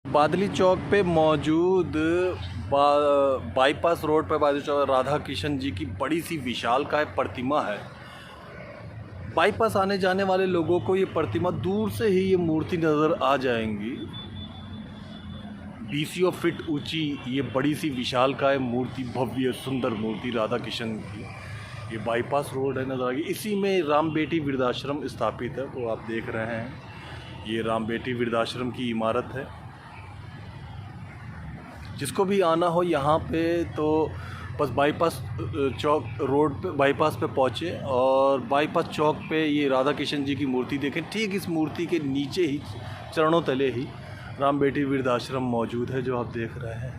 बादली चौक पे मौजूद bypass road पर बादली चौक राधा किशन जी की बड़ी सी विशालकाय प्रतिमा है। बाईपास आने जाने वाले लोगों को ये प्रतिमा दूर से ही ये मूर्ति नज़र आ जाएंगी। 20 फीट ऊंची ये बड़ी सी विशालकाय मूर्ति, भव्य सुंदर मूर्ति राधा किशन की, ये बाईपास रोड है नज़र आएगी। इसी में राम बेटी वृद्धाश्रम स्थापित है, वो आप देख रहे हैं। ये राम बेटी वृद्धाश्रम की इमारत है। जिसको भी आना हो यहाँ पे तो बस बाईपास चौक रोड पे बाईपास पे पहुँचे और बाईपास चौक पे ये राधा किशन जी की मूर्ति देखें। ठीक इस मूर्ति के नीचे ही चरणों तले ही राम बेटी वृद्धाश्रम मौजूद है, जो आप देख रहे हैं।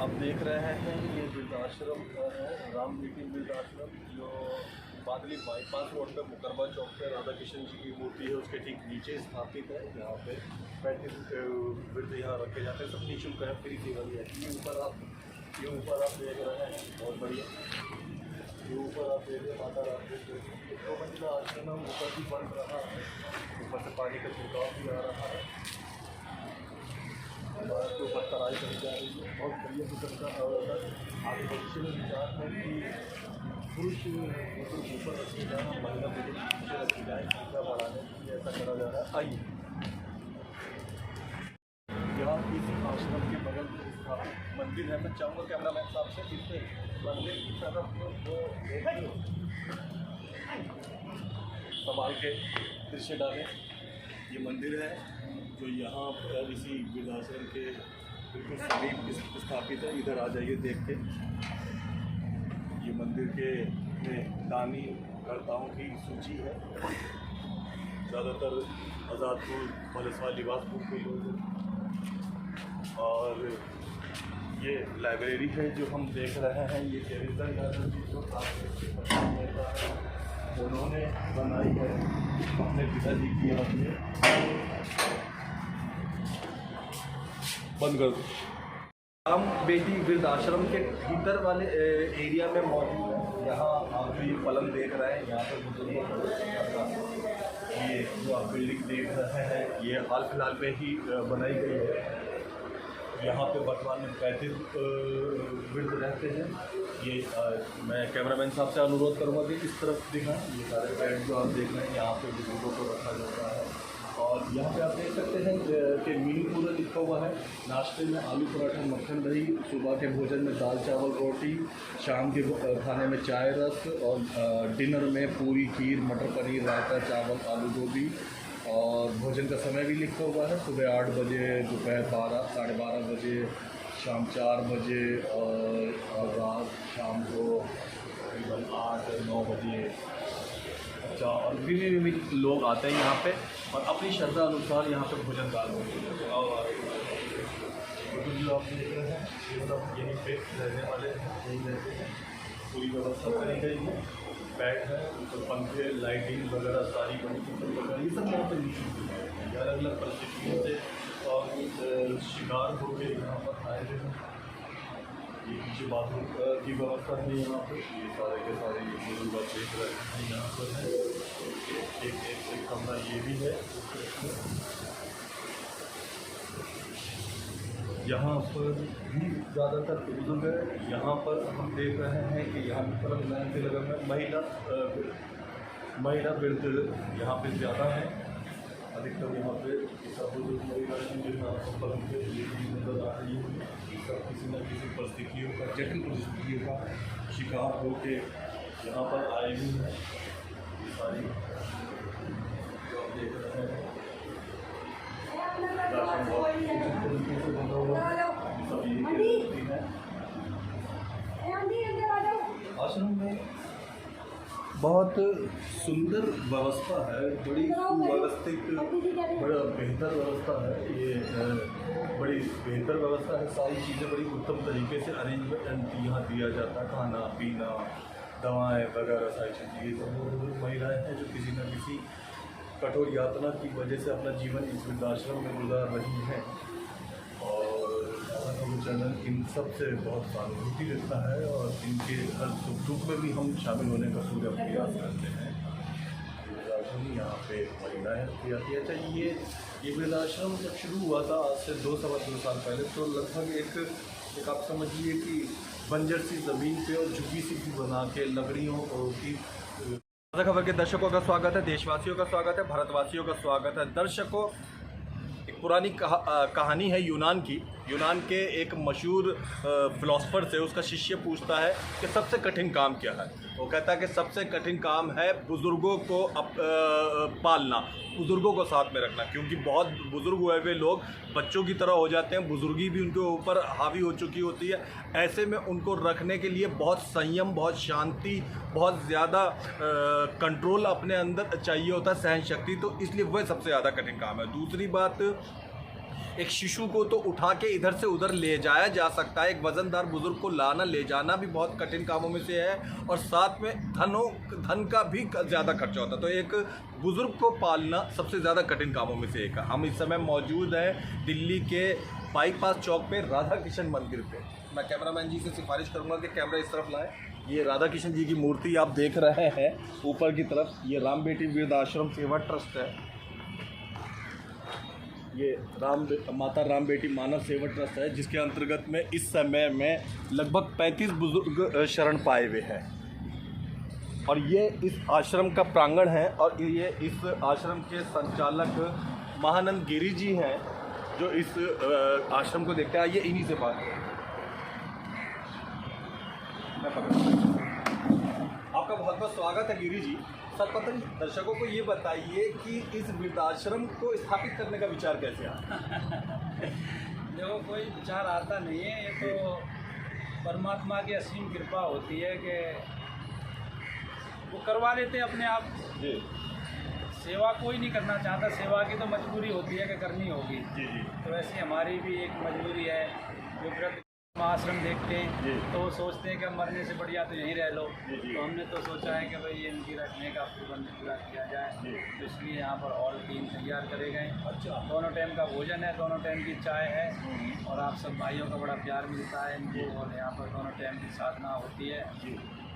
आप देख रहे हैं ये वृद्धाश्रम है, राम बेटी वृद्धाश्रम, जो बादली बाईपास रोड पे मुकरबा चौक पे राधा किशन जी की मूर्ति है, उसके ठीक नीचे स्थापित है। यहाँ पे 35 वृद्ध यहाँ रखे जाते हैं, सब निःशुल्क है, फ्री सेवा दी जाती है। ये ऊपर आप देख रहे हैं, बहुत बढ़िया। ये ऊपर आप देख रहे हैं माता राम 2 मंजिला आश्रम है, ऊपर भी बन रहा है, ऊपर से पानी का छिड़काव भी आ रहा है, के ऊपर तराई करी जा रही है। बहुत बढ़िया किस्म का आगे भविष्य में विचार है कि पुरुष ऊपर रखे जाना, महिला पुरुष नीचे रखी जाए, संख्या बढ़ाने के लिए ऐसा करा जा रहा है। आइए यहाँ इसी आश्रम के बगल में स्थापित मंदिर है। मैं चाहूँगा कैमरामैन साहब से इस मंदिर की तरफ संभाल के दृश्य डालें। ये मंदिर है जो यहाँ पर इसी वृद्धाश्रम के बिल्कुल समीप स्थापित है। इधर आ जाइए देख के। ये मंदिर के दानी कर्ताओं की सूची है। ज़्यादातर आज़ादपुर, पलसवा, लिबासपुर के लोग हैं। और ये लाइब्रेरी है जो हम देख रहे हैं, ये टेरिसा गार्डन की जो उन्होंने बनाई है अपने पिताजी की याद में। बंद कर दो। राम बेटी वृद्धाश्रम के भीतर वाले एरिया में मौजूद है। यहाँ आप जो ये पलंग देख रहे हैं, यहाँ पर बुजुर्गों को ये जो आप बिल्डिंग देख रहे हैं, ये हाल फिलहाल में ही बनाई गई है। यहाँ पे वर्तमान में 35 वृद्ध रहते हैं। ये मैं कैमरामैन साहब से अनुरोध करूँगा कि इस तरफ दिखाएं। ये सारे बेड जो आप देख रहे हैं, यहाँ पे बुजुर्गों को रखा जाता है। और यहाँ पे आप देख सकते हैं कि मिनी पूरा लिखा हुआ है। नाश्ते में आलू पराठा, मक्खन दही, सुबह के भोजन में दाल चावल रोटी, शाम के खाने में चाय रस, और डिनर में पूरी खीर, मटर पनीर, रायता, चावल, आलू गोभी। और भोजन का समय भी लिखा हुआ है, सुबह 8 बजे, दोपहर 12, साढ़े 12 बजे, शाम 4 बजे, और रात शाम को करीबन 8-9 बजे। अच्छा, और भी लोग आते हैं यहाँ पे और अपनी श्रद्धा अनुसार यहाँ पे भोजन काल होते हैं। और जो आप देख रहे हैं, ये सब यहीं पे रहने वाले हैं, यहीं रहते हैं। पूरी व्यवस्था करी गई है, बेड है, ऊपर पंखे, लाइटिंग वगैरह सारी बड़ी वगैरह ये सब यहाँ पर निःशुल्क है। अलग अलग परिस्थितियों से और शिकार हो के यहाँ पर आए हैं। ये पीछे बाथरूम की व्यवस्था है यहाँ पे। ये सारे के सारे ये लोग आप देख रहे हैं यहाँ पर है। एक कमरा ये भी है। यहाँ पर भी ज़्यादातर बुजुर्ग है। यहाँ पर हम देख रहे हैं कि यहाँ पर लाइन के लगा है। महिला वृद्ध यहाँ पे ज़्यादा है। अधिकतर यहाँ पे सब बुजुर्ग महिला नज़र आ रही है। सब किसी न किसी परिस्थितियों का, जटिल परिस्थितियों का शिकार हो के यहाँ पर आए हुए हैं। ये सारी जो आप देख रहे हैं राशन बहुत तरीके से बना हुआ है। आश्रम में बहुत सुंदर व्यवस्था है, बड़ी सुव्यवस्थित, बड़ा बेहतर व्यवस्था है। ये बड़ी बेहतर व्यवस्था है। सारी चीज़ें बड़ी उत्तम तरीके से अरेंजमेंट यहाँ दिया जाता है। खाना पीना, दवाएं वगैरह सारी चीज़ें। ये तो महिलाएँ हैं जो किसी न किसी कठोर यातना की वजह से अपना जीवन इस वृद्धाश्रम में गुजार रही हैं और चंदन इन सब से बहुत सहानुभूति देता है और इनके हर सुख दुख में भी हम शामिल होने का पूरा प्रयास करते हैं। वृद्धाश्रम यहाँ पे महिलाएँ रहती आती है। अच्छा, ये वृद्धाश्रम जब शुरू हुआ था आज से 2-2.5 साल पहले, तो लगभग एक आप समझिए कि बंजर सी ज़मीन पे और झुग्गी सी भी बना के लकड़ियों की। ताज़ा खबर के दर्शकों का स्वागत है, देशवासियों का स्वागत है, भारतवासियों का स्वागत है। दर्शकों, एक पुरानी कहानी है यूनान की। यूनान के एक मशहूर फिलोसफर से उसका शिष्य पूछता है कि सबसे कठिन काम क्या है। वो कहता है कि सबसे कठिन काम है बुज़ुर्गों को पालना, बुज़ुर्गों को साथ में रखना, क्योंकि बहुत बुज़ुर्ग हुए हुए लोग बच्चों की तरह हो जाते हैं, बुज़ुर्गी भी उनके ऊपर हावी हो चुकी होती है। ऐसे में उनको रखने के लिए बहुत संयम, बहुत शांति, बहुत ज़्यादा कंट्रोल अपने अंदर चाहिए होता है, सहन शक्ति। तो इसलिए वह सबसे ज़्यादा कठिन काम है। दूसरी बात, एक शिशु को तो उठा के इधर से उधर ले जाया जा सकता है, एक वज़नदार बुज़ुर्ग को लाना ले जाना भी बहुत कठिन कामों में से है, और साथ में धन का भी ज़्यादा खर्चा होता है। तो एक बुज़ुर्ग को पालना सबसे ज़्यादा कठिन कामों में से एक है। हम इस समय मौजूद हैं दिल्ली के बाईपास चौक पे राधा कृष्ण मंदिर पे। मैं कैमरामैन जी से सिफारिश करूँगा कि कैमरा इस तरफ लाएँ। ये राधा कृष्ण जी की मूर्ति आप देख रहे हैं ऊपर की तरफ। ये राम बेटी वृद्धाश्रम सेवा ट्रस्ट है। ये माता राम बेटी मानव सेवा ट्रस्ट है, जिसके अंतर्गत में इस समय में लगभग 35 बुजुर्ग शरण पाए हुए हैं। और ये इस आश्रम का प्रांगण है, और ये इस आश्रम के संचालक महानंद गिरी जी हैं, जो इस आश्रम को देखते हैं। ये इन्हीं से बात करें। आपका बहुत बहुत स्वागत है गिरी जी। सर्वप्रथम दर्शकों को ये बताइए कि इस वृद्धाश्रम को स्थापित करने का विचार कैसे आया? देखो, कोई विचार आता नहीं है, ये तो परमात्मा की असीम कृपा होती है कि वो करवा लेते हैं अपने आप। जी। सेवा कोई नहीं करना चाहता, सेवा की तो मजबूरी होती है कि करनी होगी। जी जी। तो वैसे हमारी भी एक मजबूरी है। जो वृद्ध आश्रम देखते हैं तो वो सोचते हैं कि हम मरने से बढ़िया तो यहीं रह लो। तो हमने तो सोचा है कि भाई इनकी रखने का प्रबंध पूरा किया जाए। तो इसलिए यहाँ पर हॉल 3 तैयार करे गए। अच्छा। दोनों टाइम का भोजन है, दोनों टाइम की चाय है, और आप सब भाइयों का बड़ा प्यार मिलता है इनको, और यहाँ पर दोनों टाइम की साधना होती है।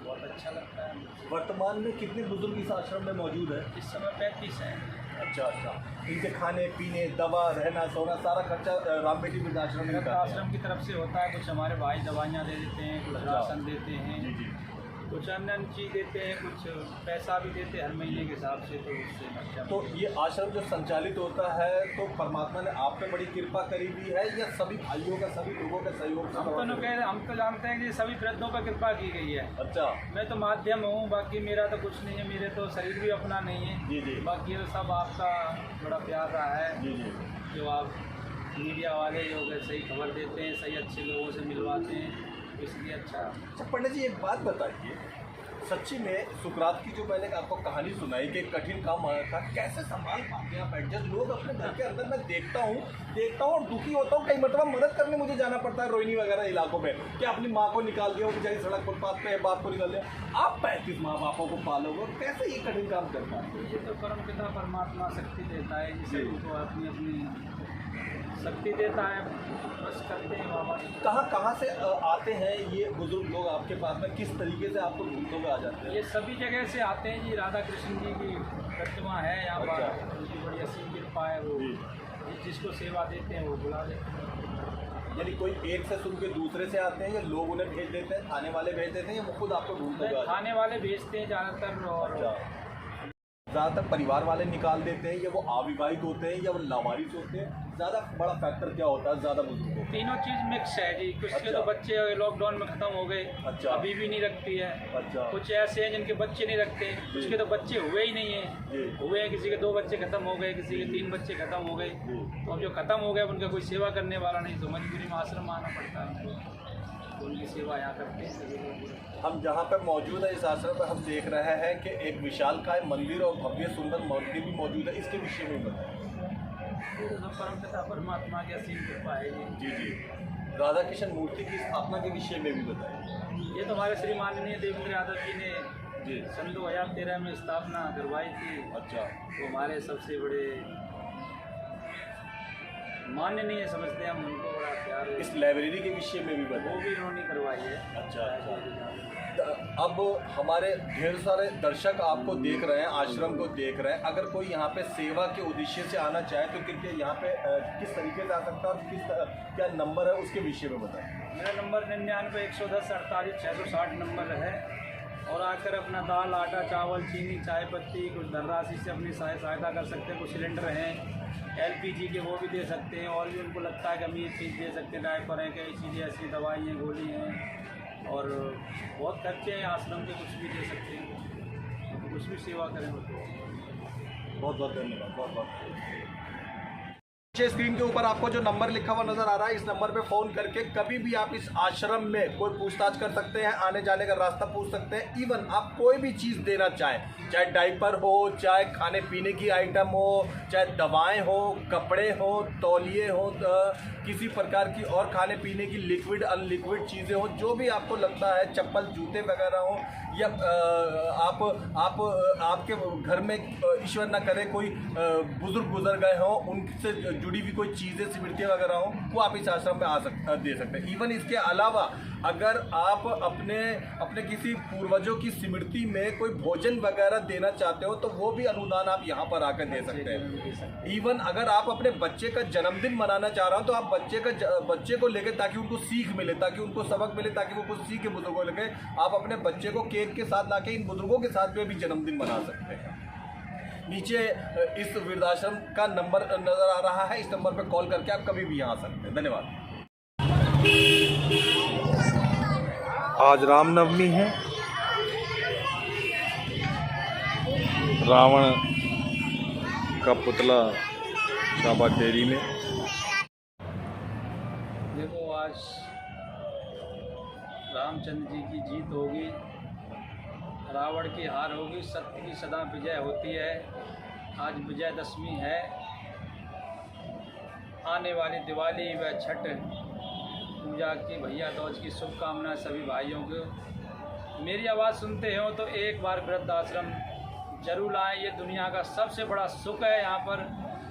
बहुत अच्छा लगता है। वर्तमान में कितने बुजुर्ग इस आश्रम में मौजूद है? इस समय 35 हैं। अच्छा अच्छा। इनके खाने पीने, दवा, रहना सोना, सारा खर्चा राम बेटी वृद्धाश्रम में आश्रम की तरफ से होता है। कुछ हमारे भाई दवाइयाँ दे देते हैं, कुछ राशन देते हैं। जी जी। कुछ अन्य चीज़ देते हैं, कुछ पैसा भी देते हैं हर महीने के हिसाब से। तो उससे खर्चा। तो ये आश्रम जो संचालित होता है, तो परमात्मा ने आप पे बड़ी कृपा करी हुई है, या सभी भाइयों का, सभी लोगों का सहयोग से? हम तो जानते हैं कि सभी वृद्धों पर कृपा की गई है। अच्छा। मैं तो माध्यम हूँ, बाकी मेरा तो कुछ नहीं है, मेरे तो शरीर भी अपना नहीं है। जी जी। बाकी तो सब आपका बड़ा प्यार रहा है। जी जी। जो आप मीडिया वाले जो सही खबर देते हैं, सही अच्छे लोगों से मिलवाते हैं, इसलिए अच्छा। पंडित जी, एक बात बताइए, सच्ची में सुकरात की जो मैंने आपको कहानी सुनाई कि कठिन काम आया था, कैसे संभाल पाते हैं आप एडजस्ट? लोग अपने घर के अंदर मैं देखता हूँ और दुखी होता हूँ। कई मतलब मदद करने मुझे जाना पड़ता है रोहिणी वगैरह इलाकों में, कि अपनी माँ को निकाल दिया, वो बेचारी सड़क फुटपाथ पे, बाप को निकाल दिया। आप 35 माँ बापों को पालोगे, कैसे ये कठिन काम करता है? ये तो परम पिता परमात्मा शक्ति देता है, जिसे उनको अपनी अपनी शक्ति देता है, बस करते हैं बाबा। कहाँ से आते हैं ये बुजुर्ग लोग आपके पास में? किस तरीके से आपको ढूंढते हुए आ जाते हैं? ये सभी जगह से आते हैं जी। राधा कृष्ण जी की प्रतिमा है यहाँ पर, उनकी बड़ी असीम कृपा है। वो जिसको सेवा देते हैं वो बुला लेते हैं। यानी कोई एक से सुन के दूसरे से आते हैं, या लोग उन्हें भेज देते हैं, थाने वाले भेज देते हैं, या वो खुद आपको ढूंढते हुए? थाने वाले भेजते हैं ज़्यादातर। और ज़्यादातर परिवार वाले निकाल देते हैं, या वो अविवाहित होते हैं, या वो लावारिस होते हैं? ज़्यादा बड़ा फैक्टर क्या होता है ज़्यादा बुजुर्गों? तीनों चीज़ मिक्स है जी। कुछ के तो बच्चे लॉकडाउन में ख़त्म हो गए। अच्छा। अभी भी नहीं रखती है। अच्छा। कुछ ऐसे हैं जिनके बच्चे नहीं रखते, कुछ के तो बच्चे हुए ही नहीं है। हुए हैं, किसी के 2 बच्चे ख़त्म हो गए, किसी के 3 बच्चे ख़त्म हो गए। तो अब जो ख़त्म हो गए उनका कोई सेवा करने वाला नहीं, तो मजबूरी में आश्रम आना पड़ता है। उनकी सेवा यहाँ करते हैं। हम जहाँ पर मौजूद है इस आश्रम में, हम देख रहे हैं कि एक विशालकाय मंदिर और भव्य सुंदर मूर्ति भी मौजूद है। इसके विषय में बताएं। परम पिता परमात्मा की असीम कृपा है जी जी। राधा कृष्ण मूर्ति की स्थापना के विषय में भी बताइए। ये तो हमारे श्री माननीय देवेंद्र यादव जी ने जी सन 2013 में स्थापना करवाई थी। अच्छा, वो हमारे सबसे बड़े माननीय समझते हैं हम उनको, बड़ा प्यार है। इस लाइब्रेरी के विषय में भी वो बताइए। भी उन्होंने करवाई है। अच्छा। अब हमारे ढेर सारे दर्शक आपको देख रहे हैं, आश्रम को देख रहे हैं। अगर कोई यहाँ पे सेवा के उद्देश्य से आना चाहे तो कृपया यहाँ पे किस तरीके से आ सकता है और क्या नंबर है उसके विषय में बताएं। मेरा नंबर 99 110 48 660 नंबर है। और आकर अपना दाल, आटा, चावल, चीनी, चाय पत्ती, कुछ धनराशि से अपनी सहायता कर सकते हैं। कुछ सिलेंडर हैं LPG के, वो भी दे सकते हैं। और भी उनको लगता है कि हम ये चीज़ दे सकते हैं, डायपर हैं, कई चीज़ें ऐसी, दवाई हैं, गोली हैं, और बहुत खर्चे हैं आश्रम के, कुछ भी दे सकते हैं। तो कुछ भी सेवा करें तो बहुत बहुत धन्यवाद। बहुत बहुत स्क्रीन के ऊपर आपको जो नंबर लिखा हुआ नजर आ रहा है, इस नंबर पे फ़ोन करके कभी भी आप इस आश्रम में कोई पूछताछ कर सकते हैं, आने जाने का रास्ता पूछ सकते हैं। इवन आप कोई भी चीज़ देना चाहें, चाहे डाइपर हो, चाहे खाने पीने की आइटम हो, चाहे दवाएं हो, कपड़े हो, तौलिए हो, किसी प्रकार की और खाने पीने की लिक्विड अनलिक्विड चीज़ें हो, जो भी आपको लगता है, चप्पल जूते वगैरह हो, या आप आपके घर में ईश्वर न करे कोई बुजुर्ग गुजर गए हों, उनसे जुड़ी हुई कोई चीज़ें स्मृतियाँ वगैरह हो, वो आप इस आश्रम में दे सकते हैं। इवन इसके अलावा अगर आप अपने किसी पूर्वजों की स्मृति में कोई भोजन वगैरह देना चाहते हो तो वो भी अनुदान आप यहाँ पर आकर दे सकते हैं। इवन अगर आप अपने बच्चे का जन्मदिन मनाना चाह रहे हो तो आप बच्चे को लेकर, ताकि उनको सीख मिले, ताकि उनको सबक मिले, ताकि वो कुछ सीखे बुजुर्गों को लेकर, आप अपने बच्चे को केक के साथ लाके इन बुजुर्गों के साथ में भी जन्मदिन मना सकते हैं। नीचे इस वृद्धाश्रम का नंबर नजर आ रहा है, इस नंबर पर कॉल करके आप कभी भी यहाँ आ सकते हैं। धन्यवाद। आज रामनवमी है। रावण का पुतला शाबा डेयरी में। देखो, आज रामचंद्र जी की जीत होगी, रावण की हार होगी, सत्य की सदा विजय होती है। आज विजयदशमी है। आने वाली दिवाली व छठ पूजा की, भैया दूज की शुभकामनाएं सभी भाइयों को। मेरी आवाज़ सुनते हो तो एक बार वृद्धाश्रम जरूर आएँ। ये दुनिया का सबसे बड़ा सुख है यहाँ पर,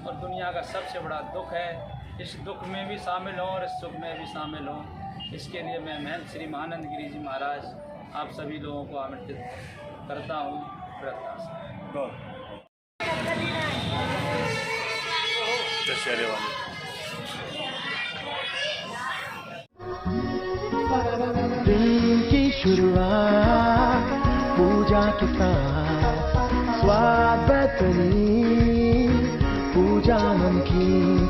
और दुनिया का सबसे बड़ा दुख है। इस दुख में भी शामिल हों और इस सुख में भी शामिल हों। इसके लिए मैं महंत श्री महानंद गिरी जी महाराज आप सभी लोगों को आमंत्रित करता हूँ वृद्धाश्रम। दशहरे वाले दिन की शुरुआत पूजा के साथ, स्वाद बेहतरीन पूजा नमकीन,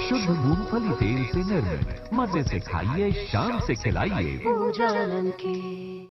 शुद्ध मूंगफली तेल से निर्मित, मजे से खाइए, शान से खिलाइए। पूजा नमकीन।